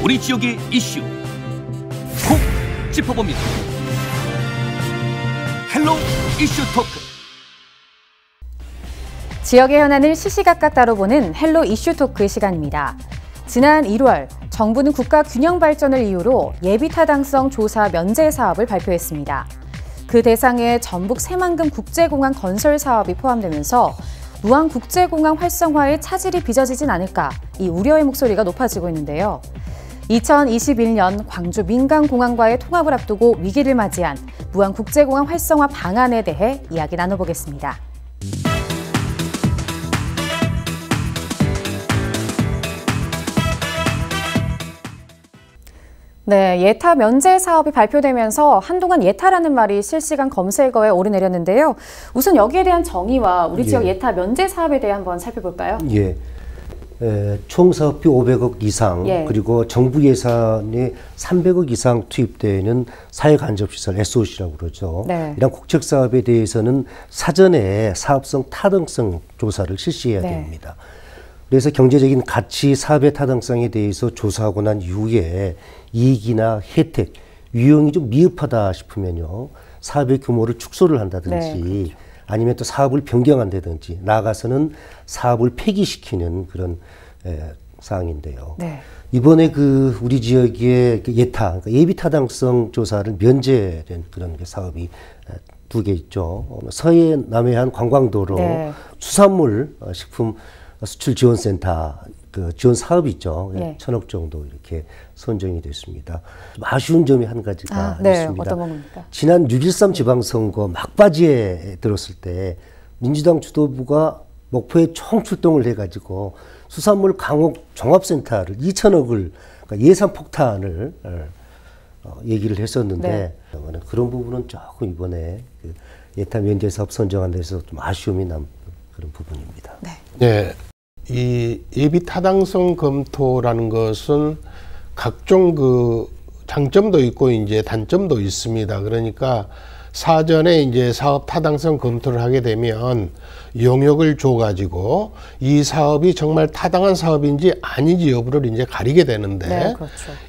우리 지역의 이슈 콕 짚어봅니다. 헬로 이슈 토크. 지역의 현안을 시시각각 다뤄보는 헬로 이슈 토크 시간입니다. 지난 1월 정부는 국가 균형 발전을 이유로 예비 타당성 조사 면제 사업을 발표했습니다. 그 대상에 전북 새만금 국제공항 건설 사업이 포함되면서 무한 국제공항 활성화에 차질이 빚어지진 않을까, 이 우려의 목소리가 높아지고 있는데요. 2021년 광주 민간공항과의 통합을 앞두고 위기를 맞이한 무한 국제공항 활성화 방안에 대해 이야기 나눠보겠습니다. 네, 예타 면제 사업이 발표되면서 한동안 예타라는 말이 실시간 검색어에 오르내렸는데요. 우선 여기에 대한 정의와 우리 지역 예타 면제 사업에 대해 한번 살펴볼까요? 예. 총 사업비 500억 이상, 그리고 정부 예산이 300억 이상 투입되는 사회간접시설 SOC라고 그러죠. 네. 이런 국책 사업에 대해서는 사전에 사업성 타당성 조사를 실시해야 됩니다. 그래서 경제적인 가치, 사업의 타당성에 대해서 조사하고 난 이후에 이익이나 혜택, 유형이 좀 미흡하다 싶으면요, 사업의 규모를 축소를 한다든지, 아니면 또 사업을 변경한다든지, 나아가서는 사업을 폐기시키는 그런 사항인데요. 이번에 우리 지역의 예타, 그러니까 예비 타당성 조사를 면제된 그런 사업이 두 개 있죠. 서해 남해안 관광도로 수산물 식품 수출 지원센터 지원 사업이 있죠. 1,000억 정도 이렇게 선정이 됐습니다. 좀 아쉬운 점이 한 가지가 있습니다. 어떤 겁니까? 지난 6.13 지방선거 막바지에 들었을 때 민주당 주도부가 목포에 총출동을 해가지고 수산물 강옥 종합센터를 2,000억을 그러니까 예산 폭탄을 얘기를 했었는데 그런 부분은 조금 이번에 예타 면제 사업 선정한 데서 좀 아쉬움이 남는 그런 부분입니다. 네. 이 예비 타당성 검토라는 것은 각종 장점도 있고 이제 단점도 있습니다. 그러니까 사전에 이제 사업 타당성 검토를 하게 되면 용역을 줘가지고 이 사업이 정말 타당한 사업인지 아닌지 여부를 이제 가리게 되는데,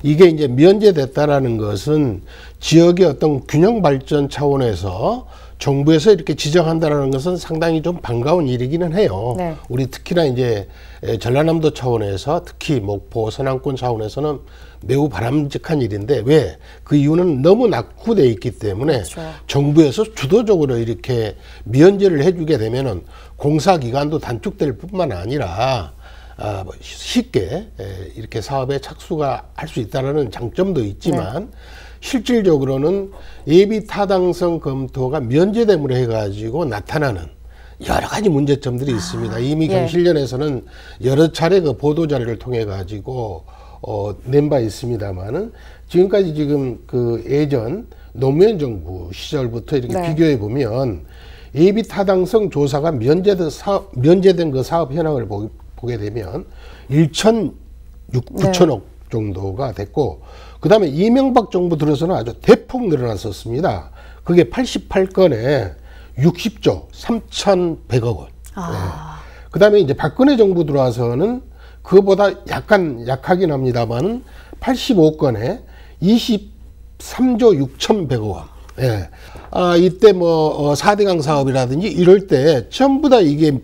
이게 이제 면제됐다라는 것은 지역의 어떤 균형 발전 차원에서 정부에서 이렇게 지정한다라는 것은 상당히 좀 반가운 일이기는 해요. 우리 특히나 이제 전라남도 차원에서, 특히 목포, 서남권 차원에서는 매우 바람직한 일인데, 왜? 그 이유는 너무 낙후돼 있기 때문에 정부에서 주도적으로 이렇게 면제를 해주게 되면은 공사 기간도 단축될 뿐만 아니라 쉽게 이렇게 사업에 착수가 할 수 있다는 장점도 있지만, 실질적으로는 예비 타당성 검토가 면제됨으로 해가지고 나타나는 여러 가지 문제점들이 있습니다. 이미 경실련에서는 여러 차례 보도 자료를 통해 가지고 낸 바 있습니다만은, 지금까지 지금 예전 노무현 정부 시절부터 이렇게 비교해 보면 예비 타당성 조사가 면제된 그 사업 현황을 보게 되면 9천억 정도가 됐고, 그 다음에 이명박 정부 들어서는 아주 대폭 늘어났었습니다. 그게 88건에 60조 3,100억 원. 그 다음에 이제 박근혜 정부 들어와서는 그거보다 약하긴 합니다만은 85건에 23조 6,100억 원. 이때 4대강 사업이라든지 이럴 때 전부 다 이게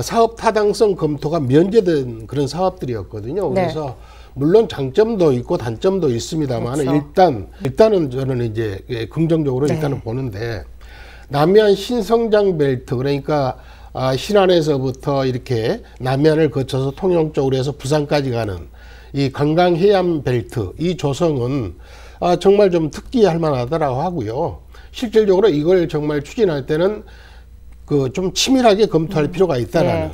사업 타당성 검토가 면제된 그런 사업들이었거든요. 그래서 물론 장점도 있고 단점도 있습니다만, 일단은 저는 이제 긍정적으로 일단은 보는데, 남해안 신성장 벨트, 그러니까 신안에서부터 이렇게 남해안을 거쳐서 통영 쪽으로 해서 부산까지 가는 이 관광 해안 벨트, 이 조성은 정말 좀 특기할 만하다라고 하고요. 실질적으로 이걸 정말 추진할 때는 좀 치밀하게 검토할 필요가 있다라는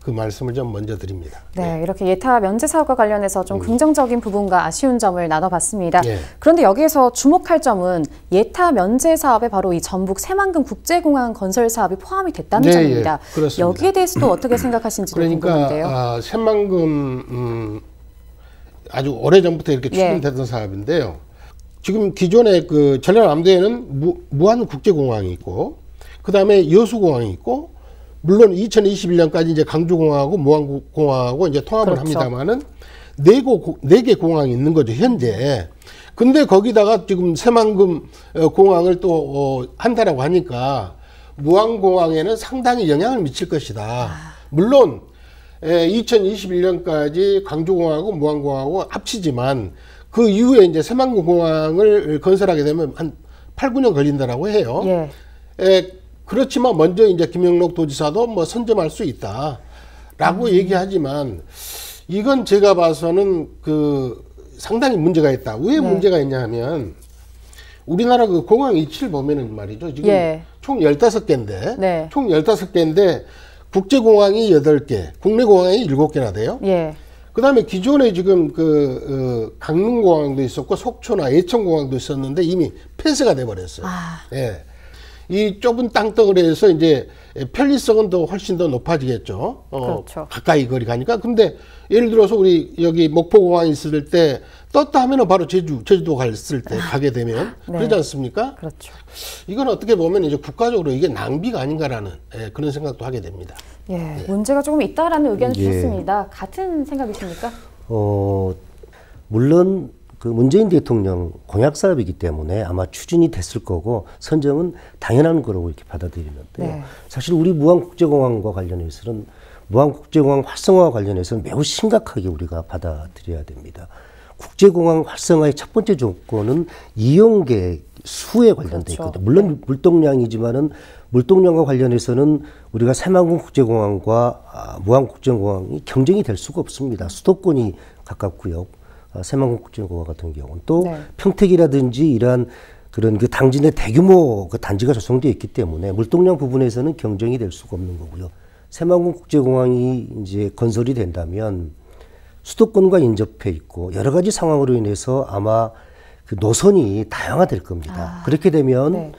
그 말씀을 좀 먼저 드립니다. 이렇게 예타 면제 사업과 관련해서 좀 긍정적인 부분과 아쉬운 점을 나눠봤습니다. 그런데 여기에서 주목할 점은 예타 면제 사업에 바로 이 전북 새만금 국제공항 건설 사업이 포함이 됐다는 점입니다. 그렇습니다. 여기에 대해서도 어떻게 생각하시는지 궁금한데요. 새만금 아주 오래전부터 이렇게 추진되던 사업인데요. 지금 기존에 전라남도에는 무안 국제공항이 있고, 그 다음에 여수공항이 있고, 물론 2021년까지 이제 강주공항하고 무안공항하고 이제 통합을 합니다만은, 네 개 공항이 있는 거죠, 현재. 근데 거기다가 지금 새만금 공항을 또 한다라고 하니까 무안공항에는 상당히 영향을 미칠 것이다. 물론 2021년까지 광주공항하고 무안공항하고 합치지만 그 이후에 이제 새만금 공항을 건설하게 되면 한 8, 9년 걸린다라고 해요. 예. 그렇지만 먼저 이제 김영록 도지사도 뭐 선점할 수 있다라고 얘기하지만 이건 제가 봐서는 상당히 문제가 있다. 왜 문제가 있냐 하면 우리나라 그 공항 위치를 보면은 말이죠. 지금 총 15개인데 총 15개인데 국제공항이 8개, 국내공항이 7개나 돼요. 그 다음에 기존에 지금 강릉공항도 있었고 속초나 예천공항도 있었는데 이미 폐쇄가 돼버렸어요. 예. 이 좁은 땅덩어리에서 이제 편리성은 더 훨씬 더 높아지겠죠. 그렇죠. 가까이 거리 가니까. 근데 예를 들어서 우리 여기 목포공항에 있을 때 떴다 하면은 바로 제주도 갔을 때 가게 되면 그러지 않습니까? 그렇죠. 이건 어떻게 보면 이제 국가적으로 이게 낭비가 아닌가라는 그런 생각도 하게 됩니다. 문제가 조금 있다라는 의견을 주셨습니다. 같은 생각이십니까? 물론 그 문재인 대통령 공약 사업이기 때문에 아마 추진이 됐을 거고 선정은 당연한 거라고 이렇게 받아들이는데요. 사실 우리 무안국제공항과 관련해서는 무안국제공항 활성화와 관련해서는 매우 심각하게 우리가 받아들여야 됩니다. 국제공항 활성화의 첫 번째 조건은 이용객 수에 관련돼 있거든요. 물론 물동량이지만은 물동량과 관련해서는 우리가 새만금 국제공항과 무안국제공항이 경쟁이 될 수가 없습니다. 수도권이 가깝고요. 새만금 국제공항 같은 경우는 또 평택이라든지 이러한 그런 그 당진의 대규모 그 단지가 조성되어 있기 때문에 물동량 부분에서는 경쟁이 될 수가 없는 거고요. 새만금 국제공항이 이제 건설이 된다면 수도권과 인접해 있고 여러 가지 상황으로 인해서 아마 그 노선이 다양화될 겁니다. 그렇게 되면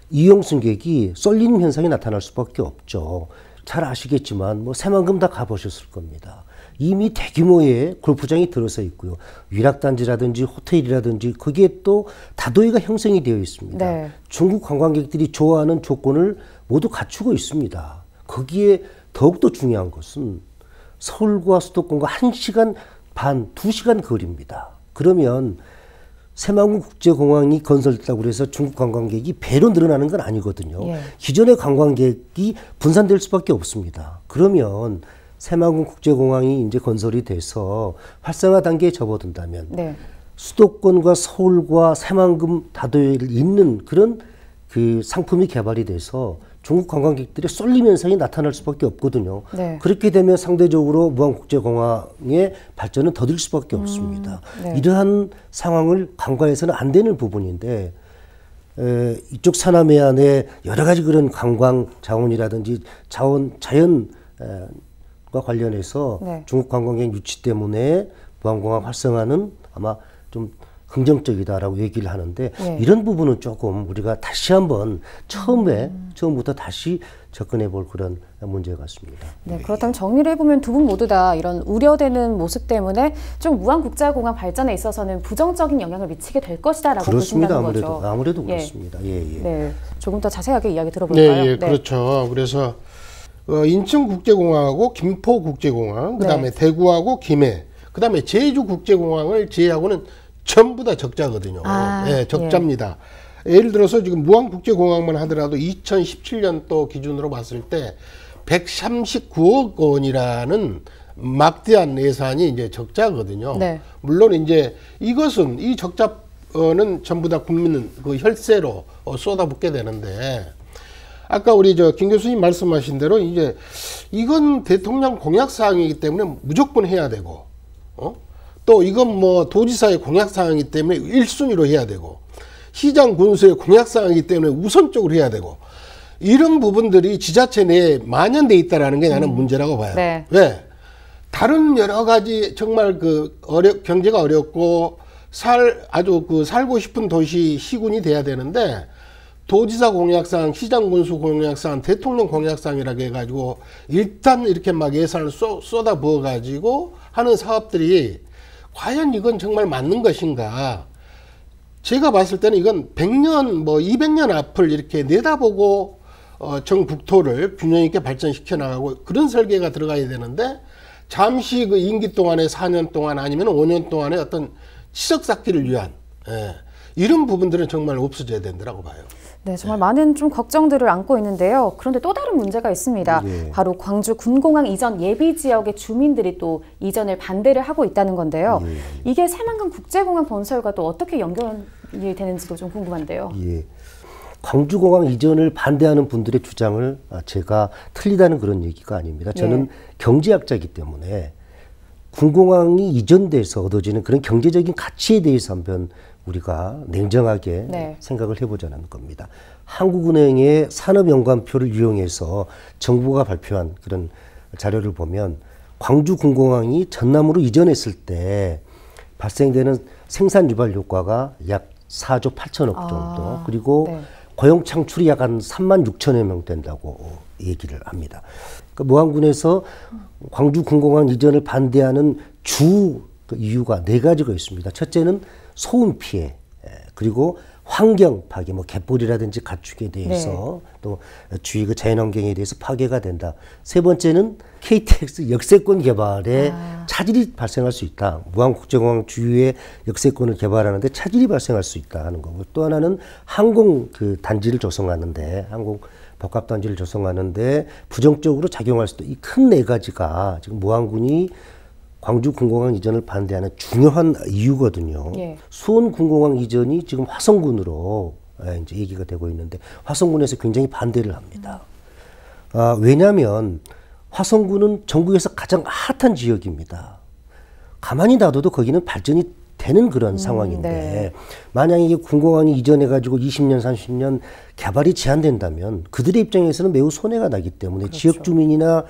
이용 승객이 쏠리는 현상이 나타날 수밖에 없죠. 잘 아시겠지만 뭐 새만금 다 가보셨을 겁니다. 이미 대규모의 골프장이 들어서 있고요. 위락단지라든지 호텔이라든지 거기에 또 다도해가 형성이 되어 있습니다. 중국 관광객들이 좋아하는 조건을 모두 갖추고 있습니다. 거기에 더욱더 중요한 것은 서울과 수도권과 1시간 반, 2시간 거리입니다. 그러면 새만금 국제공항이 건설됐다고 해서 중국 관광객이 배로 늘어나는 건 아니거든요. 기존의 관광객이 분산될 수밖에 없습니다. 그러면 새만금 국제공항이 이제 건설이 돼서 활성화 단계에 접어든다면 수도권과 서울과 새만금 다도해를 잇는 그런 그 상품이 개발이 돼서 중국 관광객들의 쏠림 현상이 나타날 수밖에 없거든요. 그렇게 되면 상대적으로 무안국제공항의 발전은 더딜 수밖에 없습니다. 이러한 상황을 간과해서는 안 되는 부분인데 이쪽 서남해안의 여러 가지 그런 관광 자원이라든지 자연과 관련해서 중국 관광객 유치 때문에 무안공항 활성화는 아마 좀 긍정적이다라고 얘기를 하는데 이런 부분은 조금 우리가 다시 한번 처음부터 다시 접근해 볼 그런 문제 같습니다. 그렇다면 정리를 해보면 두 분 모두 다 이런 우려되는 모습 때문에 좀 무안국제공항 발전에 있어서는 부정적인 영향을 미치게 될 것이다라고 보신다는 거죠. 아무래도 그렇습니다. 조금 더 자세하게 이야기 들어볼까요? 그렇죠. 그래서 인천국제공항하고 김포국제공항, 그다음에 대구하고 김해, 그다음에 제주국제공항을 제외하고는 전부 다 적자거든요. 적자입니다. 예를 들어서 지금 무안국제공항만 하더라도 2017년도 기준으로 봤을 때 139억 원이라는 막대한 예산이 이제 적자거든요. 물론 이제 이것은 이 적자는 전부 다 국민 그 혈세로 쏟아붓게 되는데 아까 우리 김 교수님 말씀하신 대로 이제 이건 대통령 공약 사항이기 때문에 무조건 해야 되고 또 이건 뭐 도지사의 공약사항이기 때문에 1순위로 해야 되고 시장 군수의 공약사항이기 때문에 우선적으로 해야 되고 이런 부분들이 지자체 내에 만연돼 있다라는 게 나는 문제라고 봐요. 왜? 다른 여러 가지 정말 경제가 어렵고 아주 살고 싶은 도시 시군이 돼야 되는데 도지사 공약사항, 시장 군수 공약사항, 대통령 공약사항이라고 해가지고 일단 이렇게 막 예산을 쏟아 부어가지고 하는 사업들이 과연 이건 정말 맞는 것인가? 제가 봤을 때는 이건 100년, 200년 앞을 이렇게 내다보고 정북토를 균형 있게 발전시켜 나가고 그런 설계가 들어가야 되는데 잠시 그 임기 동안에 4년 동안 아니면 5년 동안에 어떤 치석 쌓기를 위한 이런 부분들은 정말 없어져야 된다고 봐요. 네, 정말 많은 좀 걱정들을 안고 있는데요. 그런데 또 다른 문제가 있습니다. 바로 광주 군공항 이전 예비 지역의 주민들이 또 이전을 반대를 하고 있다는 건데요. 이게 새만금 국제공항 건설과 또 어떻게 연결이 되는지도 좀 궁금한데요. 광주공항 이전을 반대하는 분들의 주장을 제가 틀리다는 그런 얘기가 아닙니다. 저는 경제학자이기 때문에 군공항이 이전돼서 얻어지는 그런 경제적인 가치에 대해서 한번 우리가 냉정하게 생각을 해보자는 겁니다. 한국은행의 산업연관표를 이용해서 정부가 발표한 그런 자료를 보면 광주 군공항이 전남으로 이전했을 때 발생되는 생산 유발 효과가 약 4조 8천억 정도, 그리고 고용 창출이 약 한 3만 6천여 명 된다고 얘기를 합니다. 그러니까 무안군에서 광주 군공항 이전을 반대하는 주 이유가 4가지가 있습니다. 첫째는 소음 피해, 그리고 환경 파괴, 뭐 갯벌이라든지 가축에 대해서 또 주위 그 자연환경에 대해서 파괴가 된다. 세 번째는 KTX 역세권 개발에 차질이 발생할 수 있다. 무안국제공항 주위에 역세권을 개발하는데 차질이 발생할 수 있다 하는 거고, 또 하나는 항공 그 단지를 조성하는데, 항공 복합 단지를 조성하는데 부정적으로 작용할 수도, 이 큰 4가지가 지금 무안군이 광주 군공항 이전을 반대하는 중요한 이유거든요. 수원 군공항 이전이 지금 화성군으로 이제 얘기가 되고 있는데, 화성군에서 굉장히 반대를 합니다. 왜냐하면 화성군은 전국에서 가장 핫한 지역입니다. 가만히 놔둬도 거기는 발전이 되는 그런 상황인데, 만약 이게 군공항이 이전해가지고 20년, 30년 개발이 제한된다면 그들의 입장에서는 매우 손해가 나기 때문에 지역 주민이나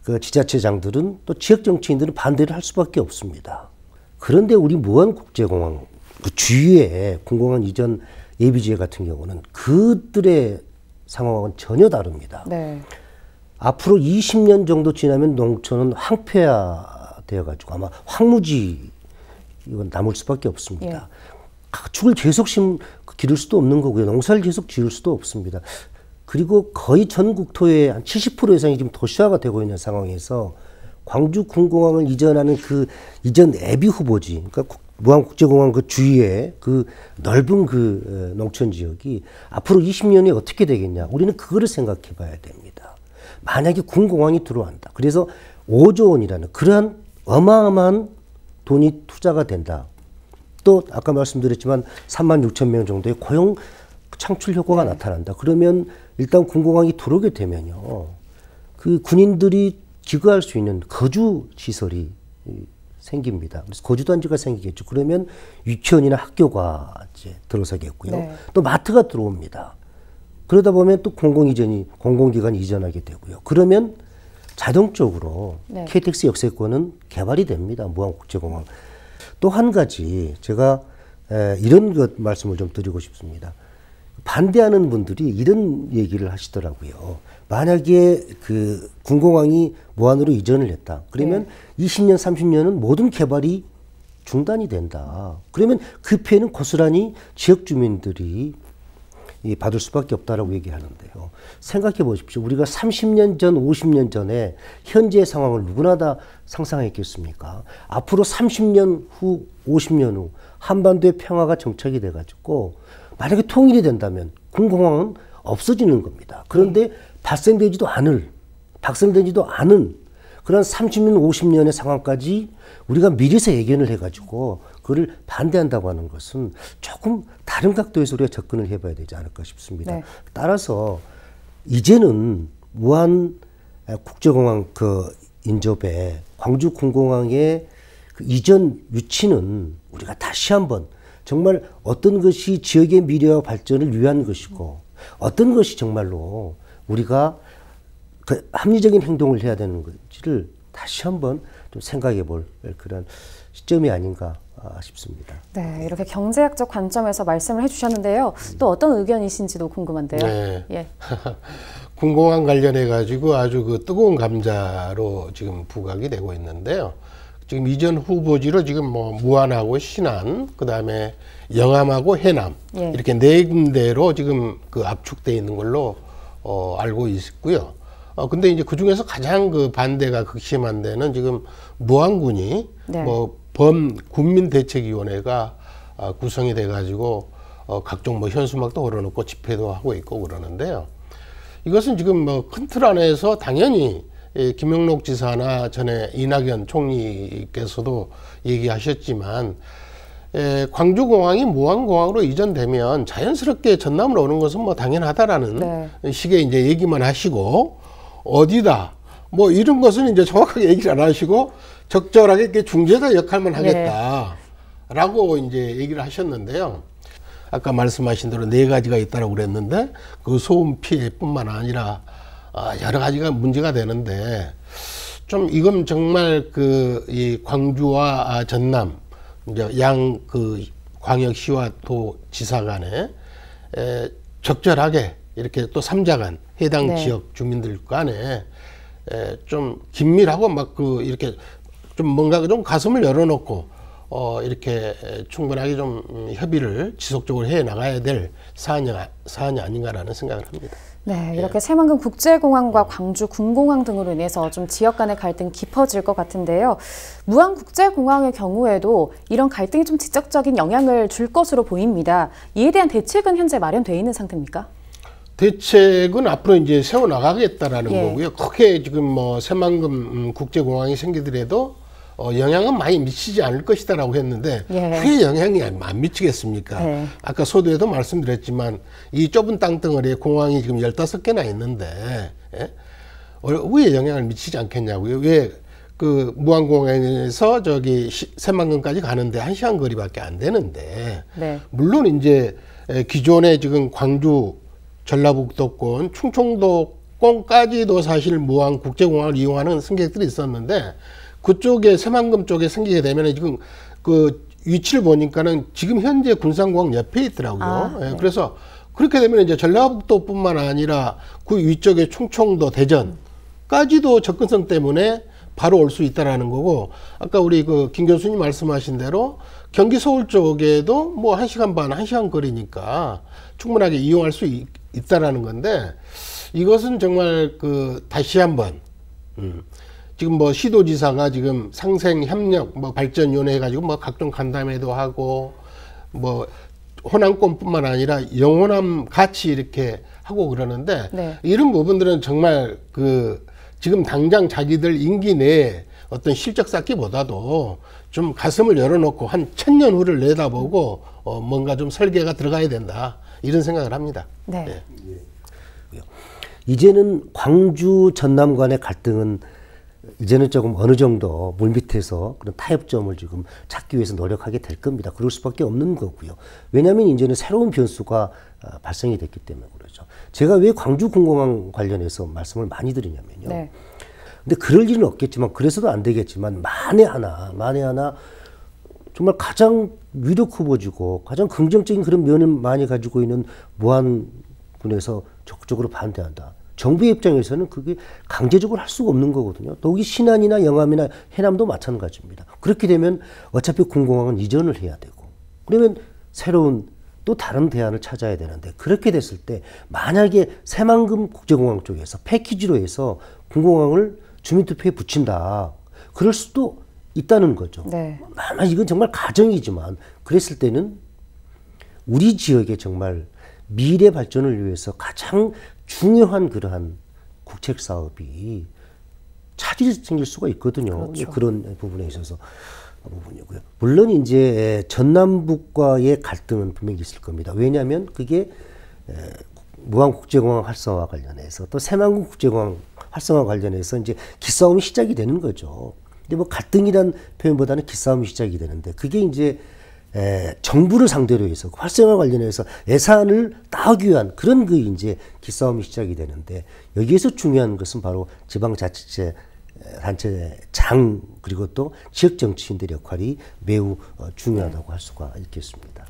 그 지자체장들은, 또 지역 정치인들은 반대를 할 수밖에 없습니다. 그런데 우리 무안국제공항 그 주위에 군공항 이전 예비지회 같은 경우는 그들의 상황은 전혀 다릅니다. 앞으로 20년 정도 지나면 농촌은 황폐화되어가지고 아마 황무지 이건 남을 수밖에 없습니다. 가축을 계속 기를 수도 없는 거고요. 농사를 계속 지을 수도 없습니다. 그리고 거의 전 국토의 한 70% 이상이 지금 도시화가 되고 있는 상황에서 광주 군공항을 이전하는 그 이전 예비 후보지, 그러니까 무안국제공항 그 주위에 그 넓은 그 농촌 지역이 앞으로 20년에 어떻게 되겠냐, 우리는 그거를 생각해 봐야 됩니다. 만약에 군공항이 들어간다, 그래서 5조 원이라는 그러한 어마어마한 돈이 투자가 된다. 또 아까 말씀드렸지만 3만 6천 명 정도의 고용 창출 효과가 나타난다. 그러면 일단 군공항이 들어오게 되면요, 그 군인들이 기거할 수 있는 거주 시설이 생깁니다. 그래서 거주단지가 생기겠죠. 그러면 유치원이나 학교가 이제 들어서겠고요. 또 마트가 들어옵니다. 그러다 보면 또 공공기관이 이전하게 되고요. 그러면 자동적으로 KTX 역세권은 개발이 됩니다. 무안국제공항. 또 한 가지 제가 이런 것 말씀을 좀 드리고 싶습니다. 반대하는 분들이 이런 얘기를 하시더라고요. 만약에 그 군공항이 무안으로 이전을 했다. 그러면 20년, 30년은 모든 개발이 중단이 된다. 그러면 그 피해는 고스란히 지역 주민들이 받을 수밖에 없다라고 얘기하는데요. 생각해 보십시오. 우리가 30년 전, 50년 전에 현재의 상황을 누구나 다 상상했겠습니까? 앞으로 30년 후, 50년 후 한반도의 평화가 정착이 돼가지고 만약에 통일이 된다면 군공항은 없어지는 겁니다. 그런데 발생되지도 않은 그런 30년, 50년의 상황까지 우리가 미리서 예견을 해가지고 그걸 반대한다고 하는 것은 조금 다른 각도에서 우리가 접근을 해봐야 되지 않을까 싶습니다. 따라서 이제는 무안 국제공항 그 인접에 광주 군공항의 그 이전 유치는 우리가 다시 한번 정말 어떤 것이 지역의 미래와 발전을 위한 것이고 어떤 것이 정말로 우리가 그 합리적인 행동을 해야 되는 건지를 다시 한번 좀 생각해 볼 그런 시점이 아닌가 싶습니다. 네, 이렇게 경제학적 관점에서 말씀을 해주셨는데요. 또 어떤 의견이신지도 궁금한데요. 군공항 관련해 가지고 아주 그 뜨거운 감자로 지금 부각이 되고 있는데요. 지금 이전 후보지로 지금 뭐 무안하고 신안, 그다음에 영암하고 해남 이렇게 4군데로 지금 그 압축돼 있는 걸로 알고 있고요. 근데 이제 그 중에서 가장 그 반대가 극심한 데는 지금 무안군이 네. 뭐 범군민대책위원회가 구성이 돼가지고 각종 뭐 현수막도 걸어놓고 집회도 하고 있고 그러는데요. 이것은 지금 뭐 큰 틀 안에서 당연히 김영록 지사나 전에 이낙연 총리께서도 얘기하셨지만 광주공항이 무안공항으로 이전되면 자연스럽게 전남으로 오는 것은 뭐 당연하다라는 네. 식의 이제 얘기만 하시고 어디다 뭐 이런 것은 이제 정확하게 얘기를 안 하시고 적절하게 이렇게 중재자 역할만 하겠다라고 네. 이제 얘기를 하셨는데요. 아까 말씀하신 대로 4가지가 있다고 그랬는데 그 소음 피해뿐만 아니라 여러 가지가 문제가 되는데 좀 이건 정말 이 광주와 전남 이제 양 그 광역시와 도지사 간에 적절하게 이렇게 또 3자 간 해당 네. 지역 주민들 간에 좀 긴밀하고 막 이렇게 좀 뭔가 좀 가슴을 열어놓고 이렇게 충분하게 좀 협의를 지속적으로 해 나가야 될 사안이 아닌가라는 생각을 합니다. 네, 이렇게 새만금 국제공항과 광주 군공항 등으로 인해서 좀 지역 간의 갈등이 깊어질 것 같은데요. 무안 국제공항의 경우에도 이런 갈등이 좀 직접적인 영향을 줄 것으로 보입니다. 이에 대한 대책은 현재 마련되어 있는 상태입니까? 대책은 앞으로 이제 세워 나가겠다라는 거고요. 크게 지금 뭐 새만금 국제공항이 생기더라도 영향은 많이 미치지 않을 것이다라고 했는데 왜 영향이 안 미치겠습니까? 아까 서두에도 말씀드렸지만 이 좁은 땅덩어리에 공항이 지금 15개나 있는데 왜 영향을 미치지 않겠냐고요? 왜 그 무안공항에서 저기 새만금까지 가는데 1시간 거리밖에 안 되는데 물론 이제 기존에 지금 광주 전라북도권 충청도권까지도 사실 무안 국제공항을 이용하는 승객들이 있었는데 그쪽에 새만금 쪽에 생기게 되면 지금 그 위치를 보니까는 지금 현재 군산공항 옆에 있더라고요. 그래서 그렇게 되면 이제 전라북도뿐만 아니라 그 위쪽에 충청도, 대전까지도 접근성 때문에 바로 올 수 있다라는 거고 아까 우리 그 김 교수님 말씀하신 대로 경기 서울 쪽에도 뭐 1시간 반, 1시간 거리니까 충분하게 이용할 수 있다라는 건데 이것은 정말 다시 한번 지금 뭐 시도지사가 지금 상생협력 뭐 발전위원회 해가지고 뭐 각종 간담회도 하고 뭐 호남권뿐만 아니라 영호남 같이 이렇게 하고 그러는데 이런 부분들은 정말 지금 당장 자기들 임기 내에 어떤 실적 쌓기보다도 좀 가슴을 열어놓고 한 1000년 후를 내다보고 뭔가 좀 설계가 들어가야 된다 이런 생각을 합니다. 네. 이제는 광주 전남 간의 갈등은 이제는 조금 어느 정도 물밑에서 그런 타협점을 지금 찾기 위해서 노력하게 될 겁니다. 그럴 수밖에 없는 거고요. 왜냐하면 이제는 새로운 변수가 발생이 됐기 때문에 그러죠. 제가 왜 광주 군공항 관련해서 말씀을 많이 드리냐면요. 근데 그럴 일은 없겠지만 그래서도 안 되겠지만 만에 하나 정말 가장 위력 후보지고 가장 긍정적인 그런 면을 많이 가지고 있는 무안군에서 적극적으로 반대한다. 정부의 입장에서는 그게 강제적으로 할 수가 없는 거거든요. 더욱이 신안이나 영암이나 해남도 마찬가지입니다. 그렇게 되면 어차피 군공항은 이전을 해야 되고 그러면 새로운 또 다른 대안을 찾아야 되는데 그렇게 됐을 때 만약에 새만금 국제공항 쪽에서 패키지로 해서 군공항을 주민투표에 붙인다. 그럴 수도 있다는 거죠. 이건 정말 가정이지만 그랬을 때는 우리 지역의 정말 미래 발전을 위해서 가장 중요한 그러한 국책 사업이 차질이 생길 수가 있거든요. 그런 부분에 있어서 부분이고요. 물론 이제 전남북과의 갈등은 분명히 있을 겁니다. 왜냐하면 그게 무안국제공항 활성화 관련해서 또 새만금 국제공항 활성화 관련해서 이제 기싸움이 시작이 되는 거죠. 근데 뭐 갈등이란 표현보다는 기싸움이 시작이 되는데 그게 이제 정부를 상대로 해서 활성화 관련해서 예산을 따기 위한 그런 이제 기싸움이 시작이 되는데 여기에서 중요한 것은 바로 지방자치제 단체장 그리고 또 지역 정치인들의 역할이 매우 중요하다고 할 수가 있겠습니다.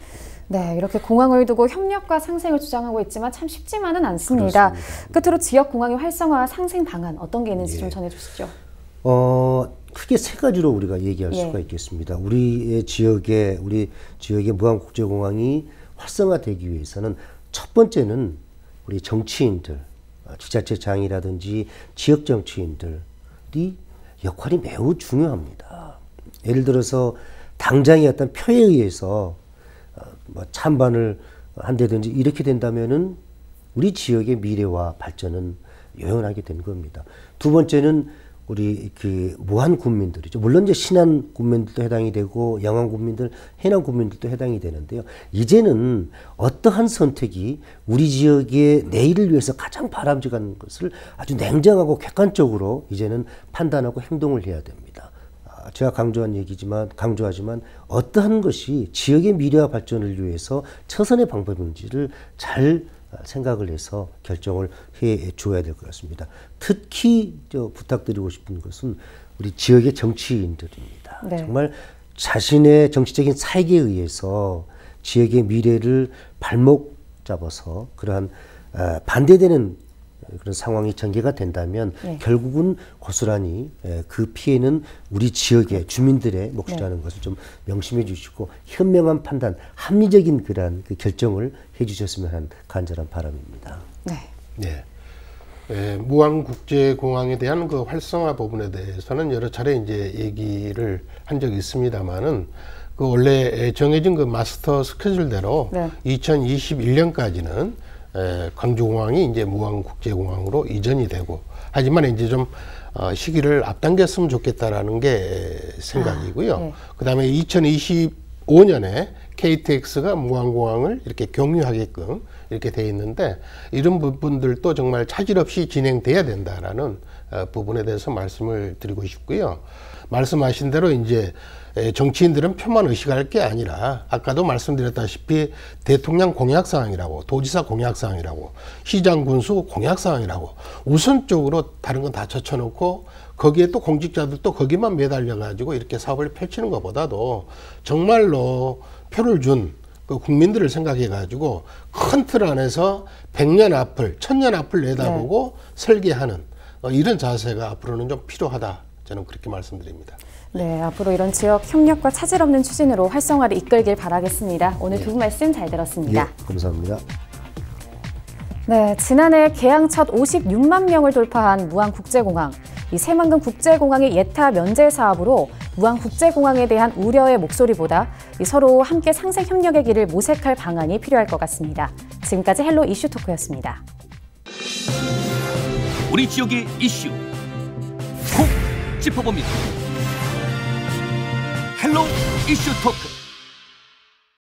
네, 이렇게 공항을 두고 협력과 상생을 주장하고 있지만 참 쉽지만은 않습니다. 끝으로 지역 공항의 활성화 상생 방안 어떤 게 있는지 좀 전해주시죠. 크게 3가지로 우리가 얘기할 수가 있겠습니다. 우리 지역의 무안국제공항이 활성화되기 위해서는 첫 번째는 우리 정치인들 지자체장이라든지 지역 정치인들이 역할이 매우 중요합니다. 예를 들어서 당장의 어떤 표에 의해서 뭐 찬반을 한다든지 이렇게 된다면은 우리 지역의 미래와 발전은 요연하게 된 겁니다. 두 번째는 우리 그 무안 군민들이죠. 물론 이제 신안 군민들도 해당이 되고 영안 군민들, 해남 군민들도 해당이 되는데요. 이제는 어떠한 선택이 우리 지역의 내일을 위해서 가장 바람직한 것을 아주 냉정하고 객관적으로 이제는 판단하고 행동을 해야 됩니다. 제가 강조하지만 어떠한 것이 지역의 미래와 발전을 위해서 최선의 방법인지를 잘 생각을 해서 결정을 해 줘야 될 것 같습니다. 특히 부탁드리고 싶은 것은 우리 지역의 정치인들입니다. 네. 정말 자신의 정치적인 사익에 의해서 지역의 미래를 발목 잡아서 그러한 반대되는 그런 상황이 전개가 된다면 네. 결국은 고스란히 그 피해는 우리 지역의 주민들의 몫이라는 것을 좀 명심해 주시고 현명한 판단, 합리적인 그러한 그 결정을 해 주셨으면 하는 간절한 바람입니다. 네. 네. 무안국제공항에 대한 그 활성화 부분에 대해서는 여러 차례 이제 얘기를 한 적이 있습니다만은 그 원래 정해진 그 마스터 스케줄대로 네. 2021년까지는 광주공항이 이제 무안국제공항으로 이전이 되고, 하지만 이제 좀 시기를 앞당겼으면 좋겠다라는 게 생각이고요. 네. 그다음에 2025년에 KTX가 무안공항을 이렇게 경유하게끔 이렇게 돼 있는데, 이런 부분들도 정말 차질 없이 진행돼야 된다라는 부분에 대해서 말씀을 드리고 싶고요. 말씀하신 대로 이제 정치인들은 표만 의식할 게 아니라 아까도 말씀드렸다시피 대통령 공약사항이라고, 도지사 공약사항이라고, 시장 군수 공약사항이라고 우선적으로 다른 건 다 젖혀놓고 거기에 또 공직자들도 거기만 매달려 가지고 이렇게 사업을 펼치는 것보다도 정말로 표를 준 그 국민들을 생각해 가지고 큰 틀 안에서 100년 앞을, 1000년 앞을 내다보고 설계하는 이런 자세가 앞으로는 좀 필요하다, 저는 그렇게 말씀드립니다. 네, 앞으로 이런 지역 협력과 차질 없는 추진으로 활성화를 이끌길 바라겠습니다. 오늘 두 분 말씀 잘 들었습니다. 예, 감사합니다. 네, 지난해 개항 첫 56만 명을 돌파한 무안국제공항. 이 새만금 국제공항의 예타 면제 사업으로 무안국제공항에 대한 우려의 목소리보다 서로 함께 상생 협력의 길을 모색할 방안이 필요할 것 같습니다. 지금까지 헬로 이슈 토크였습니다. 우리 지역의 이슈 콕 짚어봅니다. 헬로 이슈 토크.